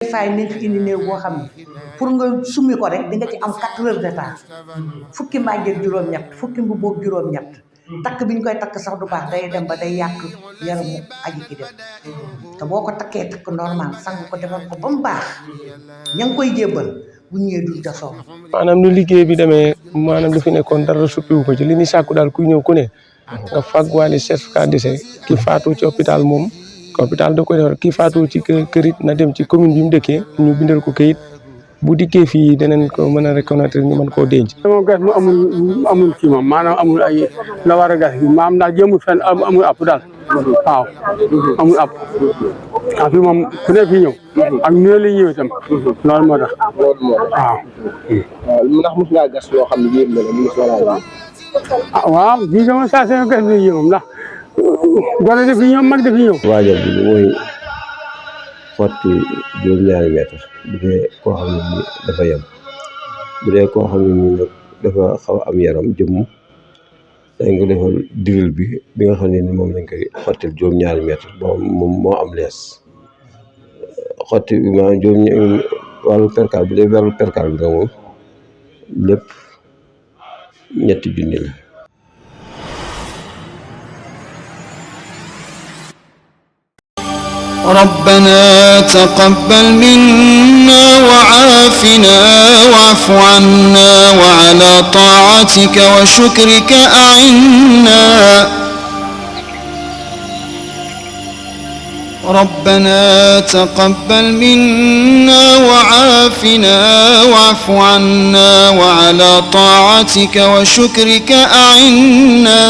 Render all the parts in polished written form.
faay nañ fi indi néew boo xam ne pour nga summi ko rek di nga ci am 4 heures de temps fukki mbàjjeeg juróom-ñett fukki mbubboog juróom-ñett takk bi ñu koy takk sax du baax day dem ba day yàq yaramu aji ki dem te boo ko takkee takk normal sang ko defal ko ba mu baax ña ngi koy jébbal bu ñëwee duñ ca soxla. maanaam lu liggéey bi demee maanaam lu fi nekkoon dara suppiwu ko ci li ñuy sàkku daal kuy ñëw ku ne nga fàgguwaale certificat de décès ki faatu ci hôpital moom hôpital da koy defar kii faatu ci kër it na dem ci commune bi mu dëkkee ñu bindal ko kayit bu dikkee fii danañ ko mën a reconnaître ñu mën koo denc. moom gas mu amul kii moom maanaam amul ay la war a gas bi maam daal jëmul fenn amul app daal waaw amul app waaw fii moom ku ne fii ñëw ak ñu la ñëw itam loolu moo tax waaw ndax mos ngaa gas loo xam ne yéen la mu wala waaw fii sama station gas bi yéemam ndax gone daf fi ñëw mag daf fi ñëw waajal bi mooy xotti juróom-ñaari mètre bu dee koo xam ne nii dafa yem bu dee koo xam ne nii nag dafa xaw a am yaram jëmm dañ ko defal diril bi nga xam ne ni moom lañ koy xottil juróom-ñaari mètre moom moo am lees xotti bi maanaam wàllu percal bu dee wàllu percal bi nag moom lépp ñetti junni la. ربنا تقبل منا وعافنا واعف عنا وعلى طاعتك وشكرك أعنا ربنا تقبل منا وعافنا واعف عنا وعلى طاعتك وشكرك أعنا.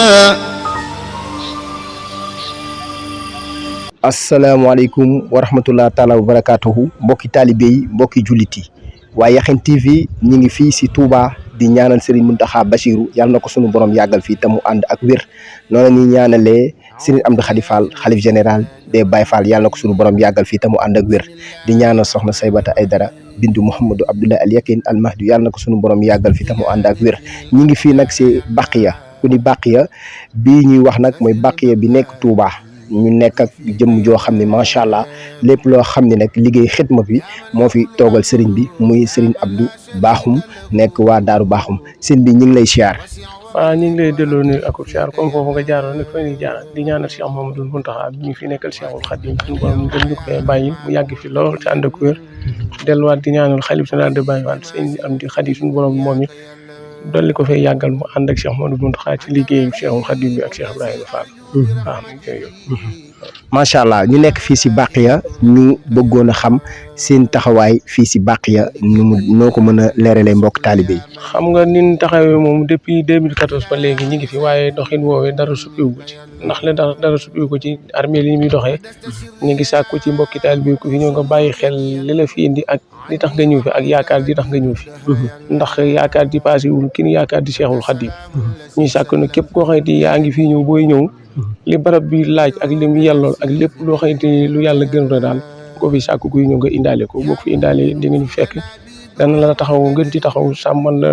asalaamaaleykum wa rahmatulah taala wa barakatuhu mbokki taalibe yi mbokki jullit yi waaye Yakhine TV ñi ngi fii si Touba di ñaanal Serigne Mountakha Bassirou yàlla na ko sunu borom yàggal fii te mu ànd ak wér noonu ñuy ñaanalee Serigne Amdi Khady Fall xalif général des Baye Fall yàlla na ko sunu borom yàggal fii te mu ànd ak wér di ñaanal soxna Saybata Aydara bindu Mouhamadou Abdoulaye Al Yakin Al Mahdi yàlla na ko sunu borom yàggal fii te mu ànd ak wér ñi ngi fii nag si Baqiya ku ni Baqiya bii ñuy wax nag mooy Baqiya bi nekk Touba. ñu nekk ak jëmm joo xam ne macha allah lépp loo xam ne nag liggéey xidma bi moo fi toogal sëriñ bi muy sëriñ Abdou Bakhoum nekk waa Daaru Bakhoum sëriñ bi ñu ngi lay siyaar. waaw ñu ngi lay delloo ni ak siyaar comme foofu nga jaaroon nag fa ñuy jaar di ñaanal Cheikh Mouhamadoul Mountakha bi ñu fi nekkal Cheikhul Khadim suñu borom ñu ñu ko fay bàyyi mu yàgg fi lool ci ànd ak wér delluwaat di ñaanal xalif général de Baye Fall sëriñ Amdi Khady suñu borom moom it dolli ko fay yàggal mu ànd ak Cheikh Mouhamadoul Mountakha ci liggéeyu Cheikhul Khadim bi ak Cheikh Ibrahima Fall. waaw macha allah ñu nekk fii si Baqiya ñu bëggoon a xam seen taxawaay fii si Baqiya noo ko mën a leeralee mbokk taalibe yi. xam nga ni ñu taxawee moom depuis 2014 ba léegi ñu ngi fi waaye doxin woowee dara suppiwu ko ci ndax la dara suppiwu ko ci armée li muy doxee ñu ngi sàkku ci mbokki taalibe ku fi ñëw nga bàyyi xel li la fi indi ak li tax nga ñëw fi ak yaakaar di tax nga ñëw fi. ndax yaakaar di passé wul ki ni yaakaar di Cheikhul Khadim ñuy sàkk na képp koo xamante ni yaa ngi fii ñëw booy ñëw li barab bi laaj ak li mu yellool ak lépp loo xamante ni lu yàlla gën a daal ko fi sàkk kuy ñëw nga indaale ko boo ko fi indaale di nga ñu fekk dana la taxaw ngeen ci taxaw sàmmal la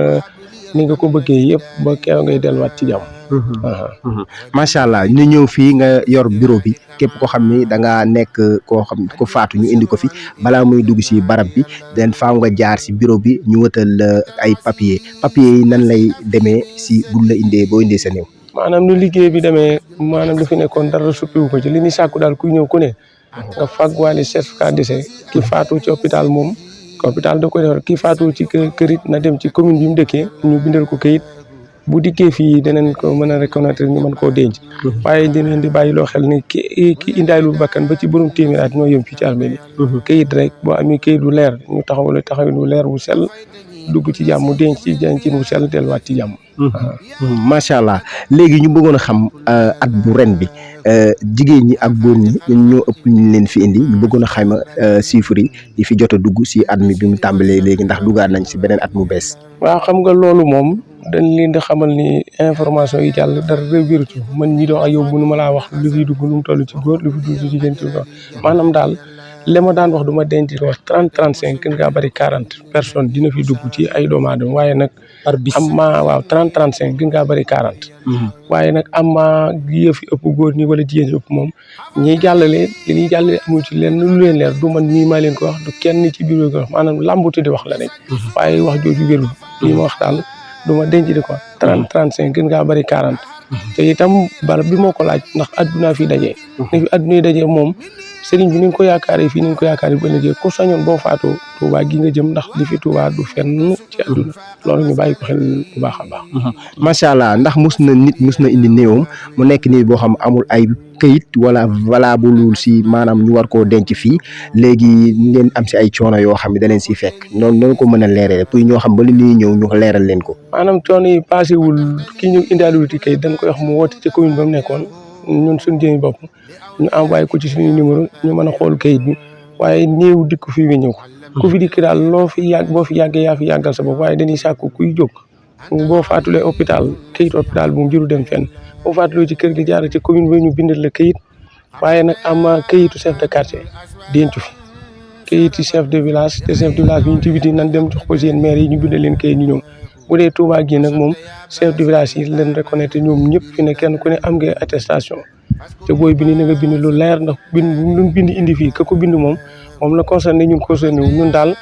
ni nga ko bëggee yëpp ba keew ngay delluwaat ci jàmm. macha allah ñu ñëw fii nga yor bureau bi képp koo xam ni da ngaa nekk koo xam ko faatu ñu indi ko fi balaa muy dugg si barab bi den faaw nga jaar si bureau bi ñu wëtal ay papier yi nan lay demee si buñ la indee boo indee sa néew. maanaam lu liggéey bi demee maanaam lu fi nekkoon dara suppiwu ko ci li ñuy sàkku daal kuy ñëw ku ne nga fàgguwaale certificat de décès ki faatu ci hôpital moom hôpital da koy defar ki faatu ci kër it na dem ci commune bi mu dëkkee ñu bindal ko kayit bu dikkee fii danañ ko mën a reconnaître ñu mën koo denc. waaye dinañ di bàyyi loo xel ni ki indaalul bakkan ba ci borom téeméer at ñoo yëm fii ci armée yi. kayit rek boo amee kayit du leer ñu taxaw lu leer bu sell dugg ci jàmm denc ci bu sell delluwaat ci jàmm. macha allah léegi ñu bëggoon a xam at bu ren bi jigéen ñi ak góor ñi ñoo ëpp ñu leen fi indi ñu bëggoon a xayma chiffres yi fi jot a dugg si at mi bi mu tàmbalee léegi ndax duggaat nañ si beneen at mu bees. waaw xam nga loolu moom dañ leen di xamal ni information yi jàll dara wérutu man ñi doon ak yow bu nu ma laa wax lu fi dugg lu mu toll ci góor lu fi dugg ci jigéen ci maanaam daal li ma daan wax du ma denc ko wax 30-35 gën ngaa bëri 40 personnes dina fi dugg ci ay doomu aadama waaye nag. par bis am ma waaw 30-35 gën ngaa bëri 40. waaye nag am ma yëf yi ëpp góor ñi wala jigéen ñi ëpp moom ñiy jàllale li ñuy jàllale amul ci leen lu leen leer du man nii maa leen ko wax du kenn ci biir ko wax maanaam làmbuti di wax la rek. waaye wax jooju wérul lii ma wax daal du ma denc di ko 30-35 gën ngaa bëri 40. te itam barab bi moo ko laaj ndax adduna fi dajee. ne fi adduna yi dajee moom. sëriñ bi ni nga ko yaakaaree fii ni nga ko yaakaaree ba léegi ku sañoon boo faatoo Touba gi nga jëm ndax li fi Touba du fenn ci àdduna loolu ñu bàyyi ko xel bu baax a baax. macha allah ndax mus na indi néewam mu nekk nii boo xam amul ay këyit wala valable si maanaam ñu war koo denc fii léegi ngeen am si ay coono yoo xam ne da leen siy fekk noonu ko mën a leeree pour ñoo xam ba li ñuy ñëw ñu leeral leen ko. maanaam coono yi passé wul ki ñu indaale ci këyit dañ koy wax mu woote ci commune ba mu nekkoon ñun suñu jëmi bopp. ñu envoyé ko ci suñu numéro ñu mën a xool kayit bi waaye néew dikk fii nga ñëw ku fi dikk daal loo fi yàgg boo fi yàggee yaa fi yàggal sa bopp waaye dañuy sàkku kuy jóg boo faatulee hôpital kayit hôpital bu mu jëru dem fenn boo faatulee ci kër gi jaar ci commune bi ñu bindal la kayit waaye nag am kayitu chef de quartier dencu fi kayitu chef de village te chef de village bi ñu ci biti nan dem jox ko seen maire yi ñu bindal leen kayit ñu ñëw bu dee Touba gi nag moom chef de village yi leen reconnaître ñoom ñëpp fi ne kenn ku ne am nga attestation te booy bind na nga bind lu leer ndax lu bind indi fii ka ko bind moom la concerné ñun concerné wu ñun daal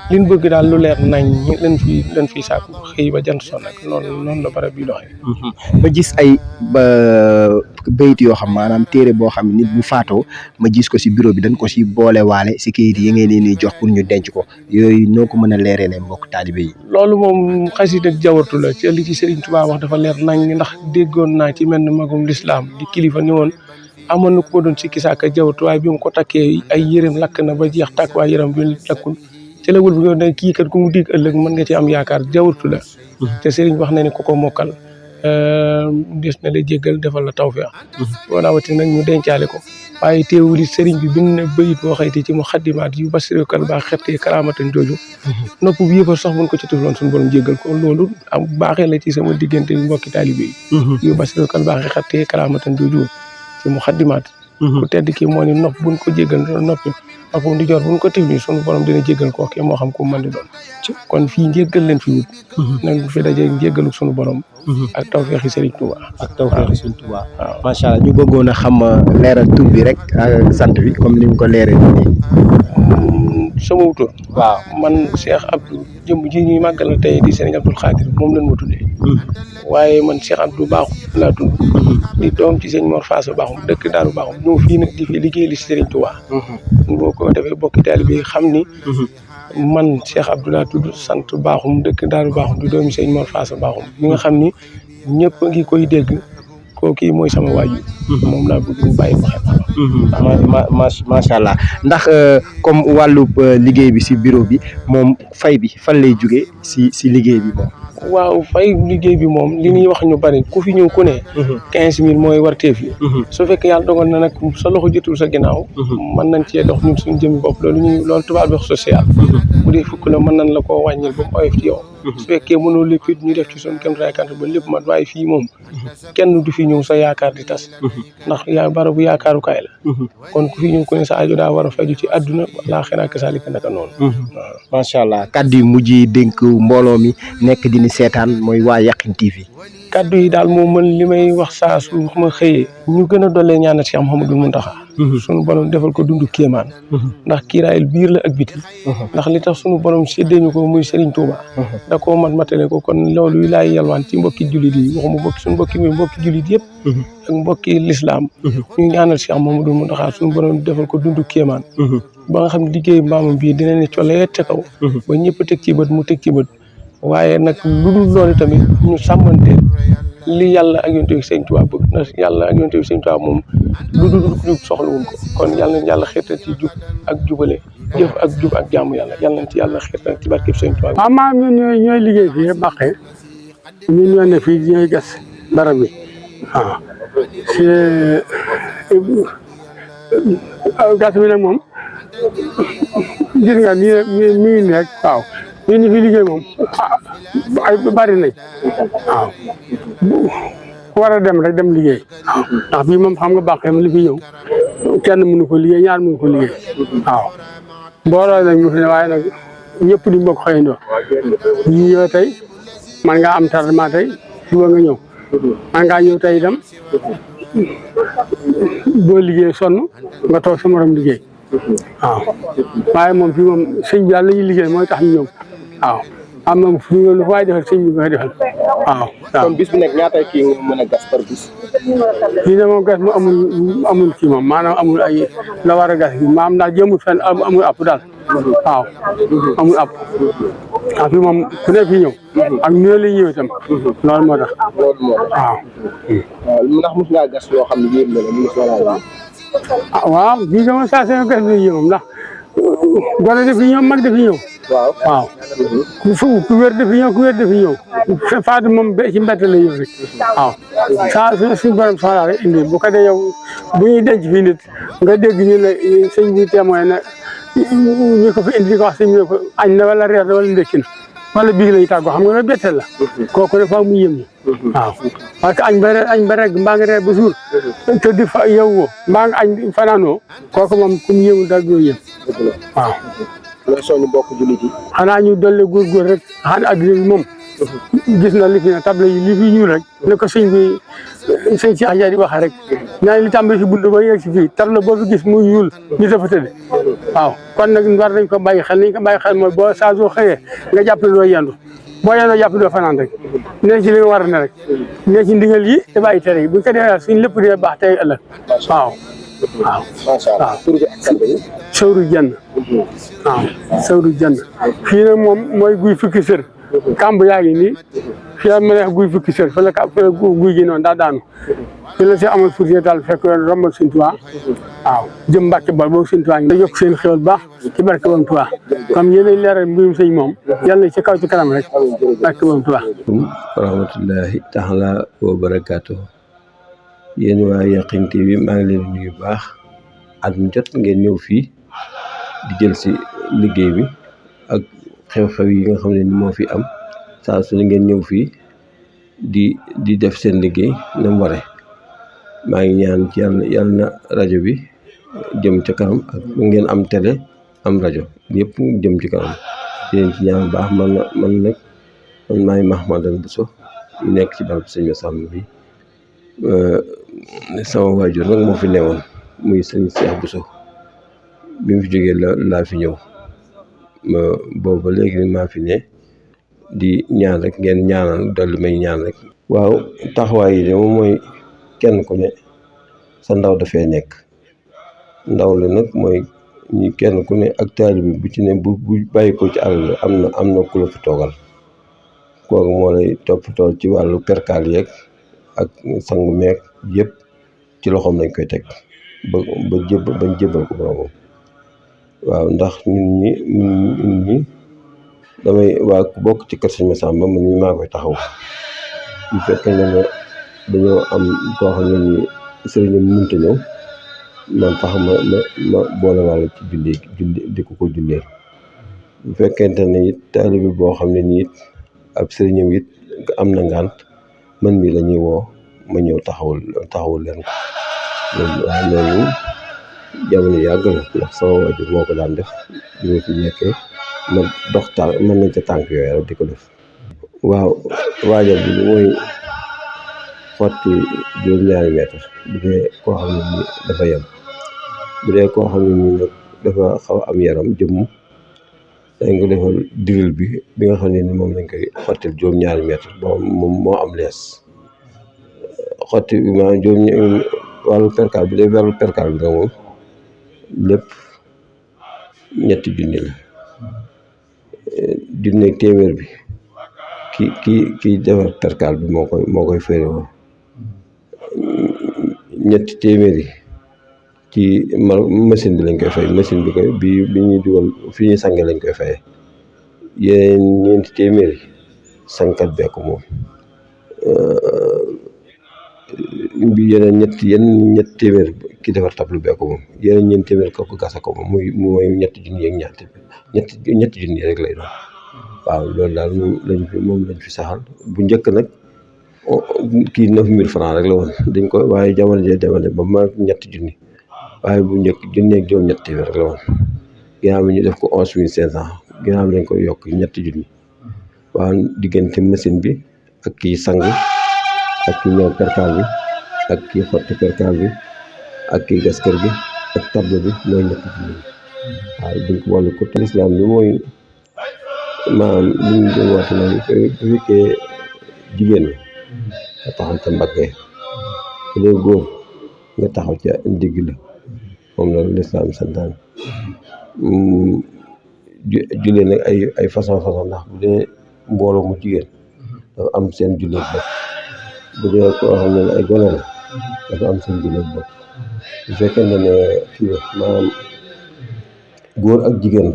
liñ bëgg daal lu leer nañ leen fii sàkku xëy ba jant son nag noonu la barab bi doxee. ma gis ay bayit yoo xam maanaam téere boo xam nit bu faatoo ma gis ko si bureau bi dañ ko si boole waale si kayit yi ngeen leen di jox pour ñu denc ko yooyu noo ko mën a leeralee mbokk taalibe yi. loolu moom xasit ak jawartu la ci li ci Serigne Touba wax dafa leer nañ ndax déggoon naa ci mel ne magum lislaam di kilifa ni woon amoon na ko doon sikki sàkka jawartu waaye bi mu ko takkee ay yërëm lakk na ba jeex tàkk waaye yërëm bi lakkul ci la wul bu ne kii kat ku mu dig ëllëg mën nga ci am yaakaar jawartu la te Serigne wax na ne ku ko mokkal des na la jéggal defal la tawfeex boo daawati nag ñu dencaale ko waaye teewul it Serigne bi bind na bayit boo xayti ci mu xaddimaat yu basirokal baax xettee karaamatan jooju nopp bi yëpp sax buñ ko ci tufloon suñu borom jéggal ko loolu am baaxee la ci sama diggante mbokki taalibe yi yu basirokal baax xettee karaamatan jooju ci mu xaddimaat ku tedd kii moo ni nopp buñ ko jéggal noppi nopp di jor buñ ko tifli suñu borom dina jéggal koo kii moo xam ku mën di doon kon fii njéggal leen fi wut nañ fi dajee njéggalu suñu borom ak tawfeexi Serigne Touba ak tawfeexi Serigne Touba waaw macha allah ñu bëggoon a xam leeral tur bi rek ak sant bi comme ni mu ko leeree nii sama wutur waaw man Cheikh Abdou jëmb ji ñuy màggal na tey di Serigne Abdoul Khadir moom lañ ma tuddee waaye man Cheikh Abdou Bakhoum laa tudd di doom ci sëñ Mor Faasa Bakhoum dëkk Daaru Bakhoum ñëw fii nag di fi liggéey li Serigne Touba boo ko defee bokki taalibe yi xam ni man Cheikh Abdou laa tudd sant Bakhoum dëkk Daaru Bakhoum di doomi sëñ Mor Faasa Bakhoum mi nga xam ni ñëpp a ngi koy dégg kooku mooy sama waaju moom laa bëgg mu bàyyi ko xel macha allah ndax comme wàllub liggéey bi si bureau bi moom fay bi fan lay jóge si liggéey bi moom waaw fay liggéey bi moom li ñuy wax ñu bari ku fi ñëw ku ne 15 000 mooy warteef yi su fekkee yàlla dogal na nag sa loxo jotul sa ginnaaw mën nañ cee dox ñun suñu jëmi bopp loolu tubaab bi wax social bu dee fukk la mën nañ la koo wàññil ba mu oyof ci yow su fekkee mënoo lépp it ñu def ci suñu kéemtalaay kàttan ba lépp mat waaye fii moom kenn du fi ñëw sa yaakaar di tas ndax barabu yaakaarukaay la kon ku fi ñëw ku ne sa aajo daa war a faju ci àdduna laaxira ak saalika naka noonu waaw macha allah kaddu yu mujj yi dénk mbooloo mi nekk di ni seetaan mooy waa Yakhine TV kaddu yi daal moom man li may wax saa su ma xëyee ñu gën a dollee ñaanal Cheikh Mouhamadou Mountakha sunu borom defal ko dundu kéemaan ndax kiiraayil biir la ak biti ndax li tax sunu borom séddee ñu ko muy Serigne Touba da koo matale ko kon loolu laay yalwaan ci mbokki jullit yi waxuma suñu mbokki jullit yëpp ak mbokki lislaam ñu ñaanal Cheikh Mouhamadou Mountakha sunu borom defal ko dundu kéemaan ba nga xam ne liggéey maamam bii dina ne colee ca kaw ba ñëpp teg ci bët mu teg ci bët waaye nag lu dul loolu tamit ñu sàmmante li yàlla ak yonent bi Sëñ Tuubaa bëgg na yàlla ak yonent bi Sëñ Tuubaa moom lu dul soxlawuñ ko kon yàlla nañ yàlla xeetal ci jub ak jubale jëf ak jub ak jaamu yàlla nañ ci yàlla xeetal ci barkeb Sëñ Tuubaa. waaw maa ñun ñooy liggéey fii baqee ñun ñoo ne fii ñooy gas barab bi waaw gas bi nag moom gis nga nii nekk waaw ñun ñu fi liggéey moom ay bari nañ waaw ku war a dem rek dem liggéey waaw ndax fii moom xam nga bàqee li fi ñëw kenn mënu ko liggéey ñaar mënu ko liggéey waaw mbooloo nag ñu fi ne waaye nag ñëpp di bokk xëyandoo ñi ñëw tey man ngaa am tardement tey suba nga ñëw man ngaa ñëw tey itam boo liggéey sonn nga toog sa morom liggéey waaw waaye moom fii moom sëñ bi daal la ñuy liggéey mooy tax ñu ñëw waaw am na fu ñu lu waay defal sëñ bi nga defal waaw. kon bis bu nekk ñaata kii nga mën a gas par bis. fii de moom gas mu amul kii moom maanaam amul ay la war a gas bi maam ndax jëmul fenn amul app daal waaw amul app waaw fii moom ku ne fii ñëw ak ñu la ñëw itam loolu moo tax waaw. ndax mos ngaa gas loo xam ne yéen la mu ngi waaw fii de moom saa seen gas bi ñëw ndax gone dafi ñëw mag dafi ñëw. waaw ku wér dafi ñëw ku wér dafi ñëw faatu moom ci mbett la ñëw rek waaw saa suñu borom soxlaa rek indi bu ko dee yow bu ñuy denc fii nit nga dégg ñu ne sëñ bi témoin na ñu ko fi indi di ko wax sëñ bi ne ko añ na wala reer na wala ndekki na wala biig lañu tàggoo xam nga ne betteel la kooku ne faa mu yëm ñi waaw parce que añ ba rek mbaa nga reer ba suur te di fa yow woo mbaa nga añ fanaanoo kooku moom ku mu yëmul daal doo yëm waaw loolu soo ñu bokk jullit yi xanaa ñu dolli góorgóor rek xanaa adduna bi moom gis na li fi ne table yi li fi ñuul rek ne ko sëñ bi sëñ Cheikh Dia di waxee rek ñaan li tàmbali si bunt ba yegg si fii table boo fi gis muy ñuul ñu dafa tëdd waaw kon nag war nañ ko bàyyi xel nañ ko bàyyi xel mooy boo saa soo xëyee nga jàpp ne doo yendu boo yendoo jàpp doo fanaan rek ne ci li nga war a ne rek ne ci ndigal yi te bàyyi tere yi buñ ko defee suñ lépp dina baax tey ëllëg waaw waaw waaw sawru jenn waaw sawru jenn fii nag moom mooy guy fukki sër kamb yaa ngi nii fii la ma neex guy fukki sër fa la guy gi noonu daa daanu fii la si amal fourrier daal fekk rombal Sëñ Tuubaa waaw jëm Mbàkke bal boobu Sëñ Tuubaa ngi yokk seen xéwal baax ci barke Borom Tuubaa comme yéenay leeral mbirum sëñ moom yàlla na ci kaw ci kanam rek barke Borom Tuubaa wa rahmatullahi taala wa barakaatu yéen waa Yakhine TV maa ngi leen di nuyu baax at mu jot ngeen ñëw fii di jël si liggéey bi ak xew-xew yi nga xam ne ni moo fi am saa su ne ngeen ñëw fii di def seen liggéey na mu waree maa ngi ñaan ci yàlla na rajo bi jëm ca kanam ak ngeen am télé am rajo yëpp jëm ci kanam di leen ci ñaan baax man nag man maay Mahmadan Bousso nekk ci barab sëñ Massamba bi sama waajur nag moo fi newoon muy sëñ Cheikh Bousso bi mu fi jógee laa fi ñëw boobu ba léegi maa fi ne di ñaan rek ngeen ñaanal dolli may ñaan rek. waaw taxawaay yi de moom mooy kenn ku ne sa ndaw dafay nekk ndaw li nag mooy ñi kenn ku ne ak taalibe bi bu ci ne bu bàyyi ko ci àll am na ku la fi toogal kooku moo lay toppatoo ci wàllu perkaal yeeg ak sangu meeg yëpp ci loxoom lañ koy teg bañ jébbal ko boromam waaw ndax ñun ñi damay waa ku bokk ci kër Sëñ Massamba man mii maa koy taxaw bu fekkee ne dañoo am koo xam ne nii sëriñam mënta ñëw man tax ma boole wàll ci julli di ko jullee bu fekkente ne it taalibe boo xam ne nii it ab sëriñam it am na ngànt man mii la ñuy woo ma ñëw taxawul leen ko loolu jamono yàgg la ndax sama waajur moo ko daan def bi ma fi nekkee ma dox tànk mën nañ ca tànk yooyu rek di ko def waaw waajal bi mooy xotti juróom-ñaari mètre bu dee koo xam ne nii dafa yem bu dee koo xam ne nii nag dafa xaw am yaram jëmm dañ ko defal diril bi nga xam ne ni moom lañ koy xottil juróom-ñaari mètre moom moo am lees xotti bi maanaam wàllu perkaal bi dee wàllu perkaal bi nag moom lépp ñetti junni la junni téeméer bi kii defar perkaal bi moo koy féerewoo ñetti téeméer yi ci machine bi lañ koy fay machine bi ñuy dugal fi ñuy sange lañ koy fayee yeneen ñeenti téeméer yi sankat bekk moom bi yeneen ñetti téeméer ki defar tablu bekk moom yeneen ñeenti téeméer ko gasa ko moom mooy ñetti junni ak ñetti junni rek lay doon waaw loolu daal moom lañ fi saxal bu njëkk nag kii 9000 francs rek la woon dañ ko waaye jamono jee demale ba ma ñetti junni waaye bu njëkk junni ak juróom ñetti rek la woon ginnaaw bi ñu def ko 11.500 ginnaaw bi dañ ko yokk ñetti junni waaw diggante machine bi ak kii sang ak kii ñëw perkaal bi ak kii xotti perkaal bi ak kii gas kër gi ak table bi mooy ñetti junni waaw duñ ko boole ko lislaam bi mooy maanaam li ñu doon wax naan bu fekkee jigéen nga taxaw ca mbaggee bu dee góor nga taxaw ca ndigg la moom la lislaam santaan jullee nag ay façon ndax bu dee mbooloo mu jigéen dafa am seen jullee bopp bu dee koo xam ne ay gone la dafa am seen jullee bopp bu fekkee ne kii maanaam góor ak jigéen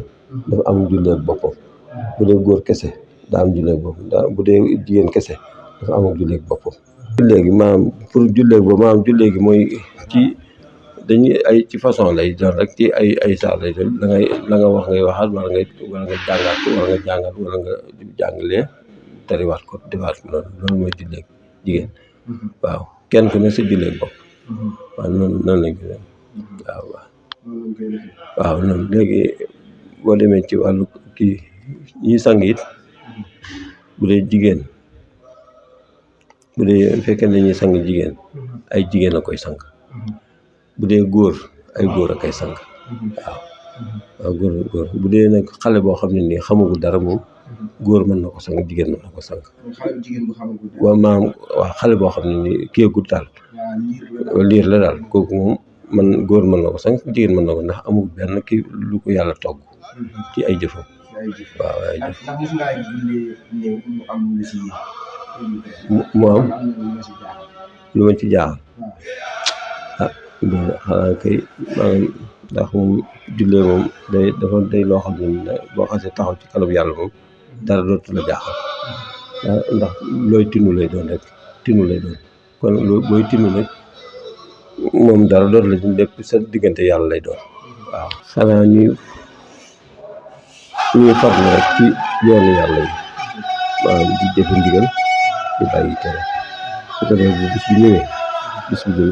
dafa am jullee boppam bu dee góor kese daa am jullee boppam bu dee jigéen kese dafa am jullee boppam. jullee gi maanaam pour jullee boobu maanaam jullee gi mooy ci dañuy ay ci façon lay doon rek ci ay saar lay doon la nga wax ngay waxaat wala nga jàngaat ko wala nga jàngaat wala nga jàngalee tariwaat ko defaat ko loolu mooy jullee jigéen waaw kenn ku ne sa jullee bopp waaw noonu lañ ko def waaw noonu léegi boo demee ci wàllu kii ñi sang it bu dee jigéen bu dee fekkee ne ñuy sang jigéen ay jigéen a koy sang bu dee góor ay góor a koy sang waaw góor bu dee nag xale boo xam ne nii xamagul dara moom góor mën na ko sang jigéen mën na ko sang waaw maanaam waaw xale boo xam ne nii kéegul daal liir la daal kooku moom góor mën na ko sang jigéen mën na ko ndax amul benn kii lu ko yàlla togg ci ay jëfam waaw ay jëf mu am lu ma ci jaaxal xanaa kay maanaam ndax moom jullee moom day loo xam ne boo xasee taxaw ci kanam yàlla moom dara dootu la jaaxal ndax looy tinu lay doon rek tinu lay doon kon booy tinu nag moom dara dootu la lépp sa diggante yàlla lay doon waaw xanaa ñuy farlu rek ci yoonu yàlla yi maanaam di jëfe ndigal di bàyyi tere su ko defee bu bis bi ñëwee bis bi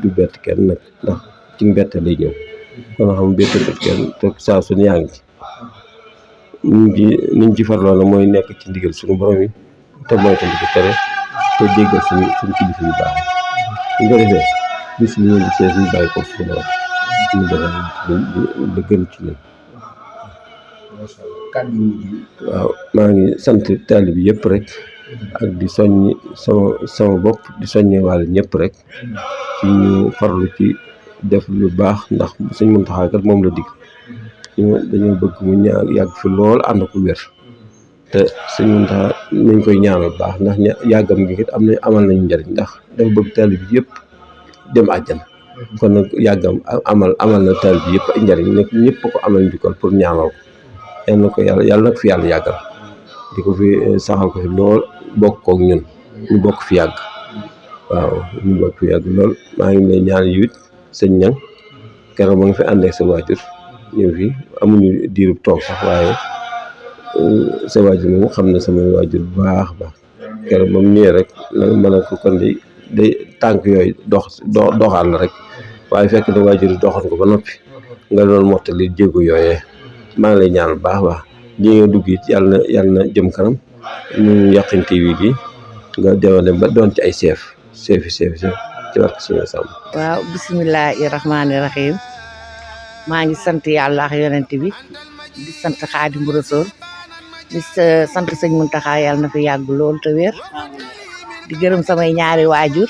du bett kenn nag ndax ci mbett lay ñëw kon xam bettatut kenn te saa su ne yaa ngi ci niñ ci farloo la mooy nekk ci ndigal suñu borom yi te moytandi ko tere te jéggal suñu kilifa yu baax yi ñu ko defee bis bi ñëw di sees ñu bàyyi ko suñu borom ñu defal la gën ci ñun waaw maa ngi sant taalibe bi yëpp rek ak di soññi sama bopp di soññi wàll ñëpp rek ci ñu farlu ci def lu baax ndax Sëñ Muntaxa kat moom la dig dañoo bëgg mu ñaan yàgg fi lool ànd ko wér te Sëñ Muntaxa nañ koy ñaanal baax ndax yàggam gi kat amal nañu njëriñ ndax dafa bëgg taalibe bi yëpp dem àjjana kon nag yàggam amal na taalibe bi yëpp ay njëriñ nag ñëpp ko amal njukkal pour ñaanal ko yàlla nag fi yàlla yàggal di ko fi saxal ko fi lool bokk koog ñun ñu bokk fi yàgg waaw ñu bokk fi yàgg lool maa ngi lay ñaan yu it sëñ ñang keroog ma nga fi ànd ak sa waajur ñëw fi amuñu diirub toog sax waaye sa waajur moom xam na sama waajur bu baax baax keroog moom ñëwee rek mën a ko kon day tànk yooyu doxaal la rek waaye fekk na waajur doxoon ko ba noppi nga doon mottali jéego yooyee maa ngi lay ñaan bu baax baax li nga dugg it yàlla na jëm kanam ñu Yakhine TV gi nga dem ba doon ci ay chef ci barke Sëñ Sam. waaw bisimilahi rahmaani rahim maa ngi sant yàlla ak yonent bi di sant Xaadimu Rasuul di sant Sëñ Muntaxa yàlla na fi yàgg lool te wér di gërëm samay ñaari waajur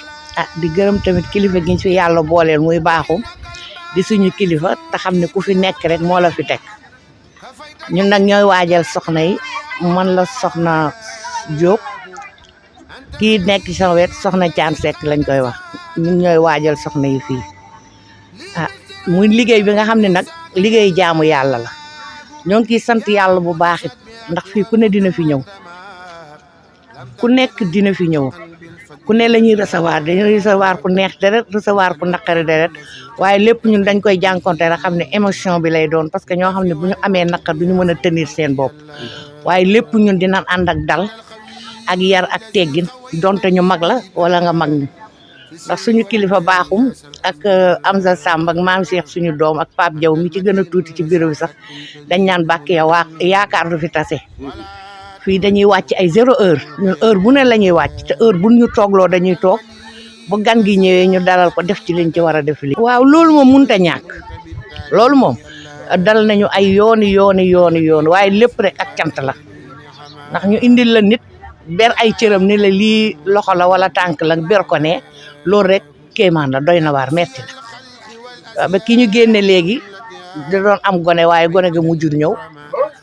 di gërëm tamit kilifa gi ñu fi yàlla booleel muy baaxum di suñu kilifa te xam ne ku fi nekk rek moo la fi teg ñun nag ñooy waajal soxna yi man la soxna Diop kii nekk ci sama wet soxna Caan Seck lañ koy wax ñun ñooy waajal soxna yi fii muy liggéey bi nga xam ne nag liggéey jaamu yàlla la ñoo ngi ciy sant yàlla bu baax it ndax fii ku ne dina fi ñëw ku nekk dina fi ñëw ku ne la ñuy recevoir dañuy recevoir ku neex deret recevoir ku naqari deret waaye lépp ñun dañ koy jànkonte rek xam ne émotion bi lay doon parce que ñoo xam ne bu ñu amee naqar du ñu mën a tenir seen bopp waaye lépp ñun dinañ ànd ak dal ak yar ak teggin donte ñu mag la wala nga mag ñu ndax suñu kilifa baaxum ak Amza Samb ak maam Cheikh suñu doom ak Pape Diaw mi ci gën a tuuti ci bureau bi sax dañ naan bàkk ya waa yaakaar du fi tase fii dañuy wàcc ay 0 heure ñun heure bu ne la ñuy wàcc te heure bu ñu toogloo dañuy toog bu gan gi ñëwee ñu dalal ko def ci liñ ci war a def li waaw loolu moom mënut a ñàkk loolu moom dal nañu ay yooni waaye lépp rek ak cant la ndax ñu indil la nit ber ay cëram ni la lii loxo la wala tànk la ber ko ne loolu rek kéemaan la doy na waar metti na ba ki ñu génne léegi da doon am gone waaye gone ga mujjul ñëw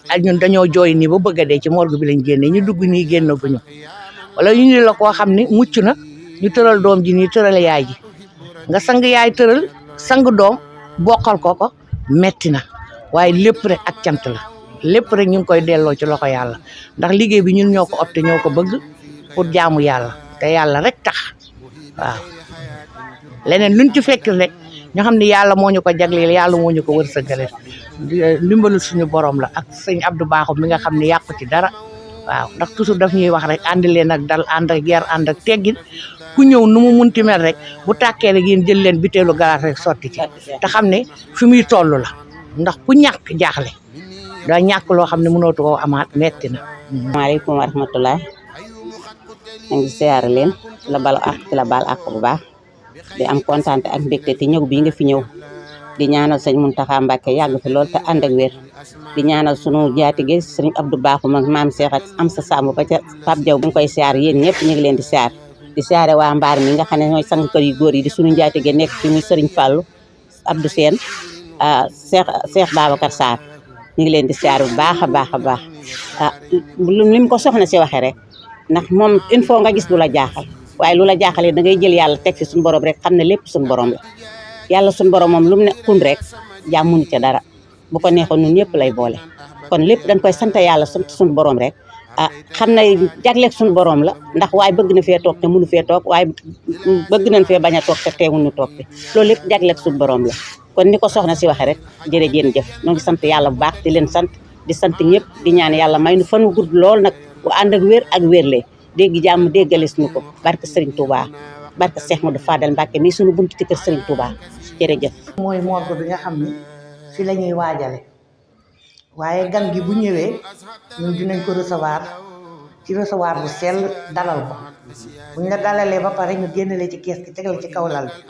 ak ñun dañoo jooy nii ba bëgg a dee ci morgue bi lañ génne ñu dugg nii génn bu ñu wala ñu ni la koo xam ni mucc na ñu tëral doom ji nii tëral yaay ji nga sang yaay tëral sang doom bokkal ko metti na waaye lépp rek ak cant la lépp rek ñu ngi koy delloo ci loxo yàlla ndax liggéey bi ñun ñoo ko opté ñoo ko bëgg pour jaamu yàlla te yàlla rek tax waaw leneen luñ ci fekk rek ñoo xam ne yàlla moo ñu ko jagleel yàlla moo ñu ko wërsëgale ndimbalu suñu borom la ak sëñ Abdou Bakhoum mi nga xam ne yàqu ci dara waaw ndax toujours daf ñuy wax rek ànd leen ak dal ànd ak yar ànd ak teggin ku ñëw nu mu munti mel rek bu tàkkee rek yéen jël leen biteelu galaas rek sotti ci te xam ne fi muy toll la ndax ku ñàkk jaaxle daa ñàkk loo xam ne mënootu koo amaat metti na. maaleykum wa rahmatulah ñu ngi siyaare leen la balu ak ci la baal ak bu baax di am kontaan ak mbégte te ñëw bii nga fi ñëw di ñaanal sëñ Mountakha Mbacké yàgg fi lool te ànd ak wér di ñaanal sunu jaatige sëñ Abdou Bakhoum ak maam Cheikh ak Amsa Samb ba ca Pape Diaw bu ngi koy siyaar yéen ñëpp ñu ngi leen di siyaare waa mbaar mi nga xam ne ñooy sang kër yu góor yi di sunu jaatige nekk fi muy Sëriñ Fallou Abdou Sène Cheikh Babacar Sarr ñu ngi leen di siyaare bu baax a baax a baax li mu ko soxna si waxee rek ndax moom il faut nga gis lu la jaaxal waaye lu la jaaxalee da ngay jël yàlla teg fi suñu borom rek xam ne lépp suñu borom la yàlla suñu borom moom lu mu ne kun rek jaam mënu ca dara bu ko neexoon ñun ñëpp lay boole kon lépp dañ koy sant yàlla sant suñu borom rek xam na jagleeg suñu borom la ndax waaye bëgg na fee toog te mënu fee toog waaye bëgg nañ fee bañ a toog te teewuñu toog fi loolu lépp jagleeg suñu borom la kon ni ko soxna si waxee rek jërëjëf jëf ñoo ngi sant yàlla bu baax di leen sant di sant ñëpp di ñaan yàlla may nu fan wu gudd lool nag bu ànd ak wér ak wérle dégg jàmm déggales ñu ko barke Serigne Touba barke Cheikh Modou Fadel Mbacké mii suñu buntu ci kër Serigne Touba jërëjëf. mooy morgue bi nga xam ni fi la ñuy waajale waaye gan gi bu ñëwee ñun dinañ ko recevoir ci recevoir bu sell dalal ko buñ la dalalee ba pare ñu génnale ci kees gi tegal ci kaw lal bi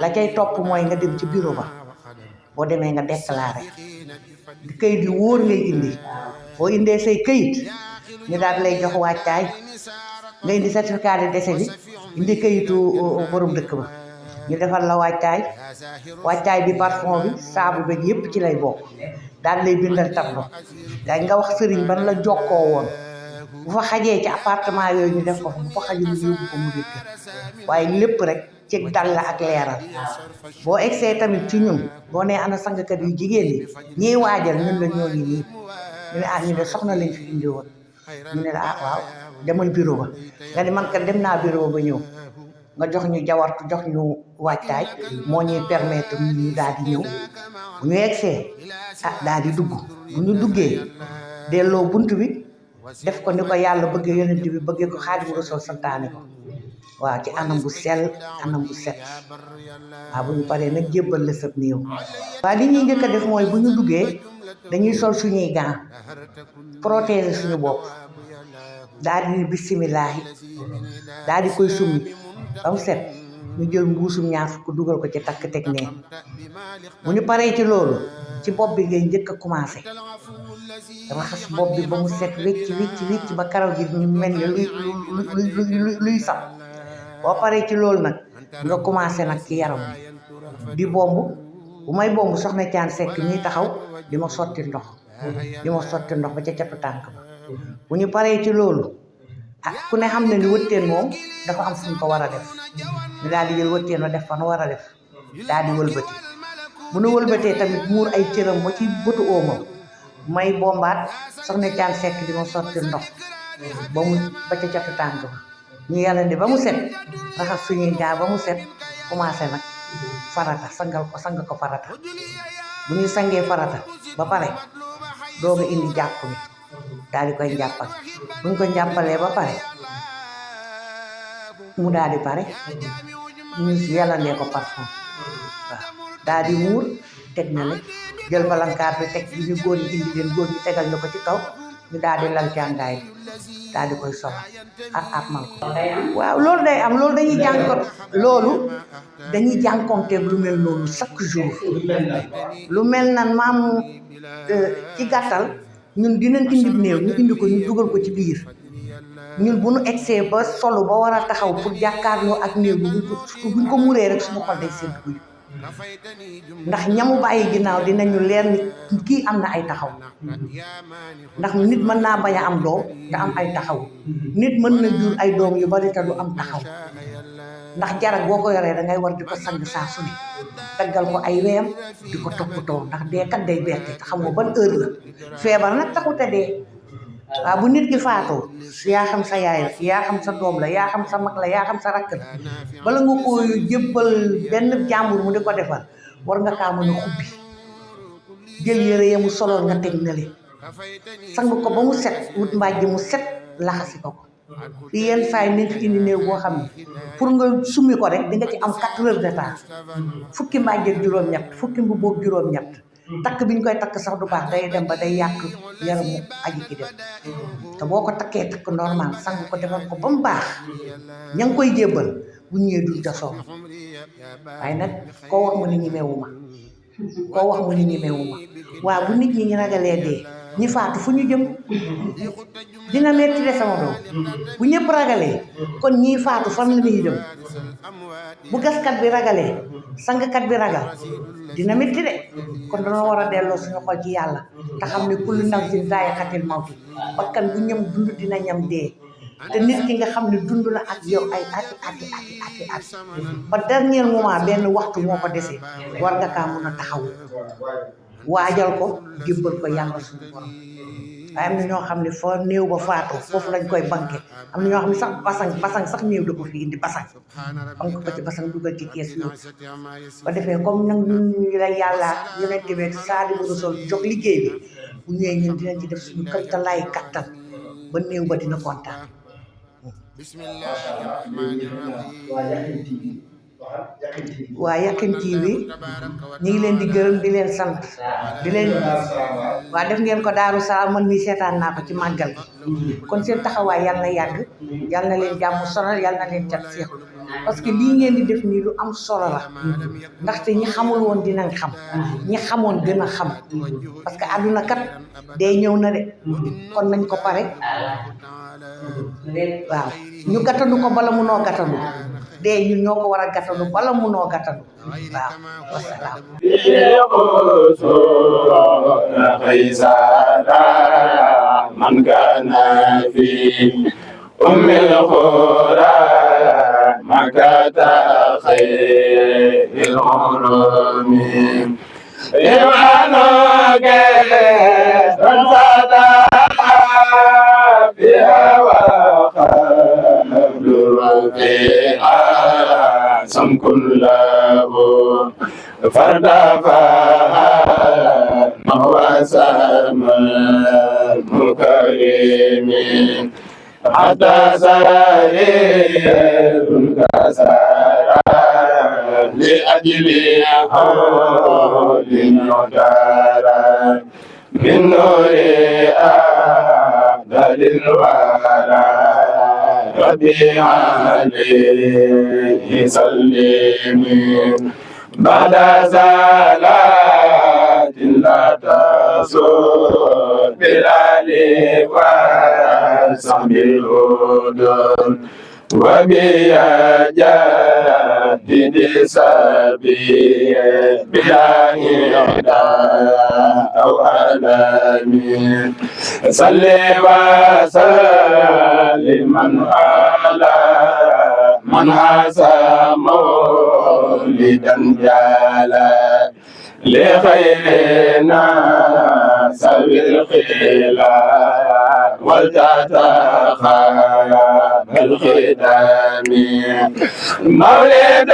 la cay topp mooy nga dem ci bureau ba boo demee nga déclaré di kayit yu wóor ngay indi boo indee say kayit ñu daal lay jox wàccaay nga indi certificat de décès bi indi kayitu borom dëkk ba ñu defal la wàccaay bi parfum bi saabu beeg yépp ci lay bokk daal lay bindal tableau dañ nga wax sëriñ ban la jokkoo woon bu fa xajee ci appartement yooyu ñu def ko fa bu fa xajul ñu yóbbu ko mu dëkk waaye lépp rek ci dal la ak leeral boo egsee tamit ci ñun boo nee ana sangkat yu jigéen yi ñiy waajal ñun la ñoo ngi nii ñu ne ñu de soxna lañ fi indi woon ñu ne la waaw demal bureau ba nga ni man kat dem naa bureau ba ñëw nga jox ñu jawartu jox ñu wàccaay moo ñuy permettre ñu daal di ñëw bu ñu egsee daal di dugg bu ñu duggee delloo bunt bi def ko ni ko yàlla bëggee yonent bi bëggee ko Xaadimu Rasuul santaane ko waaw ci anam bu sell anam bu set waaw bu ñu paree nag jébbal la sab néew waaw li ñuy njëkk a def mooy bu ñu duggee dañuy sol suñuy gants protéger suñu bopp daal di bisimilahi daal di koy summi ba mu set ñu jël mbuusum ñaar fukk dugal ko ci takk teg nee bu ñu paree ci loolu ci bopp bi ngay njëkk a commencé raxas bopp bi ba mu set wicc ba karaw gi ñu mel ni luy sab boo paree ci loolu nag nga commencé nag ci yaram bi di bomb bu may bomb soxna Caan Sekk ñuy taxaw di ma sotti ndox ba ca catu tànk ba bu ñu paree ci loolu ku ne xam ne ni wëtteen moom dafa am fu ñu ko war a def ñu daal di jël wëtteen wa def fa nu war a def daal di wëlbati bu nu wëlbatee tamit muur ay cëram ba ci bëtu oomam may bombaat soxna Caan Sekk di ma sotti ndox ba ca catu tànk ba ñu yàllandi ba mu set raxas suñuy gaa ba mu set commencé nag farata sang ko farata bu ñuy sangee farata ba pare dooga indi jàpp bi daal di koy njàppal buñ ko njàppalee ba pare mu daal di pare ñu yalandee ko parfum waaw daal di muur teg na le jël balankaar bi teg bi ñu góor yi indi leen góor ñi tegal ñu ko ci kaw ñu daal di lal jàngaay bi daal di koy solo at mal ko waaw loolu day am loolu dañuy jànkonteeg lu mel noonu chaque jour lu mel nan maam ci gàttal ñun dinañ indi néew ñu indi ko ñu dugal ko ci biir ñun bu nu egsee ba solo ba war a taxaw pour jàkkaarloo ak néew bi buñ ko muree rek suñu xol day sedd guy ndax ñamu bàyyi ginnaaw dinañu leer ni kii am na ay taxaw ndax nit mën naa bañ a am doom te am ay taxaw nit mën na jur ay doom yu bari te du am taxaw ndax jarag boo ko yoree da ngay war di ko sang saa su ne daggal ko ay weyam di ko toppatoo ndax dee kat day bette te xam nga ban heure la feebar nag taxute dee waaw bu nit ki faatoo yaa xam sa yaay la yaa xam sa doom la yaa xam sa mag la yaa xam sa rakk la bala nga ko jébbal benn jàmbur mu di ko defal war nga kaa mën a xubbi jël yére ya mu soloon nga teg na leen sang ko ba mu set wut mbàjj mu set laxasi ko fi yenn saa yi nañ fi indi néew boo xam ne pour nga summi ko rek di nga ci am 4 heures de temps fukki mbàjj ak juróom-ñett fukki mbubb ak juróom-ñett takk bi ñu koy takk sax du baax day dem ba day yàq yaramu aji ki dem te boo ko takkee takk normal sang ko defal ko ba mu baax ña ngi koy jébbal bu ñëwee duñ ca soom waaye nag koo wax mu ni ñemewuma koo wax mu ni ñemewuma waaw bu nit ñi ñu ragalee dee ñi faatu fu ñu jëm dina metti de sama doom bu ñëpp ragalee kon ñii faatu fan la ñuy jëm bu gaskat bi ragalee sangkat bi ragal dina metti de kon dañoo war a delloo suñu xol ci yàlla te xam ne kullu nafsin zaa'iqatul mawti bakkan bu ñam dund dina ñam dee te nit ki nga xam ne dund na ak yow ay ati ba dernier moment benn waxtu moo ko desee war nga kaa mun a taxaw waajal ko jébbal ko yàlla suñu borom waaye am na ñoo xam ne foo néew ba faatoo foofu lañ koy banqué am na ñoo xam ne sax basang sax néew da ko fi indi basang banque ko ci basang dugal ci kees yóbbu ba defee comme nag ñun ñu la yàlla yeneen tamit saa di bëgg sol jox liggéey bi bu ñëwee ñun dinañ ci def suñu këttalaay kattan ba néew ba dina kontaan. waa Yakhine TV ñu ngi leen di gërëm di leen sant di leen waa def ngeen ko Daaru Salaam man mii seetaan naa ko ci màggal kon seen taxawaay yal na yàgg yal na leen jàmm sonal yal na leen cat seexlu parce que lii ngeen di def nii lu am solo la ndaxte ñi xamul woon dinañ xam ñi xamoon gën a xam parce que àdduna kat day ñëw na de kon nañ ko pare waaw ñu gàttandu ko bala mu noo gàttandu dee ñun ñoo ko war a gàttandu bala mu noo gàttandu waaw wasalaam man kana fi ummil qura makata khayril ulumi irwano ke sada biha wa qablu fiha sam kullahu farda fa مواسم المكرمين حتى سائر كسرى لأجل حول نجارا من نور أفضل الورى ربي عليه سلمين بعد صلاة لا تسود بالآل وصحب الهدى وبيجدد سبي بلا هدى أو ألم صل وسلم على من عسى مولدا جالا لخيرنا سوي الخلاف والتتخيل الخدام مولد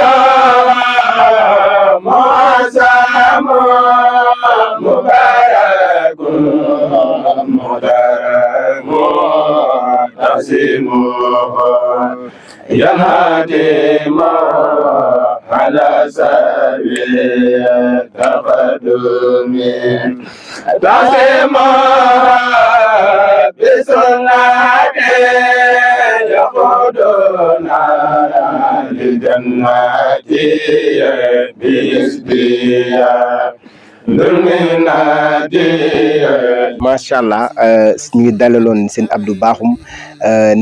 معظم مبارك مبارك تسمو ينادي ما على سبيل التقدم تعظيما بسنته يقودنا للجنات بإسبيا macha allah ñu ngi dalaloon seen Abdou Bakhoum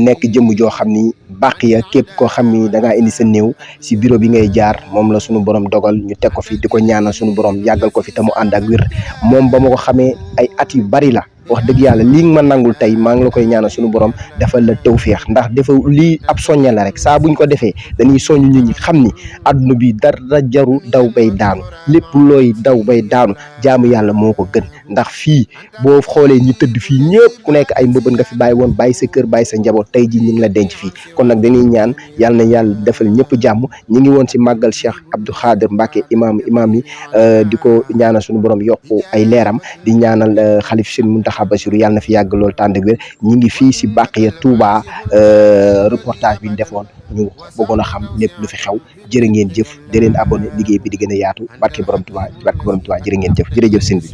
nekk jëmm joo xam ni bàq ya képp koo xam ni da ngaa indi sa néew si bureau bi ngay jaar moom la sunu borom dogal ñu teg ko fi di ko ñaanal sunu borom yàggal ko fi te mu ànd ak wér moom ba ma ko xamee ay at yu bari la. wax dëgg yàlla lii ma nangul tey maa ngi la koy ñaanal suñu borom defal la tawféex ndax dafa lii ab soñña la rek saa buñ ko defee dañuy soññ nit ñi xam ni àdduna bi dara jaru daw bay daanu lépp looy daw bay daanu jaamu yàlla moo ko gën ndax fii boo xoolee ñi tëdd fii ñëpp ku nekk ay mbëbën nga fi bàyyi woon bàyyi sa kër bàyyi sa njaboot tey ji ñu ngi la denc fii kon nag dañuy ñaan yàlla na yàlla defal ñëpp jàmm ñi ngi woon si màggal Cheikh Abdou Khader Mbacke imaam yi di ko ñaanal suñu borom yokku ay leeram di ñaanal xalif Sëriñ Muntaxa Basiru yàlla na fi yàgg lool tànd ak wér ñi ngi fii si Baqiya Touba reportage bi ñu defoon ñu bëggoon a xam lépp lu fi xew jërë ngeen jëf di leen abonné liggéey bi di gën a yaatu barke borom Touba jërë ngeen jëf jërëjëf sëñ bi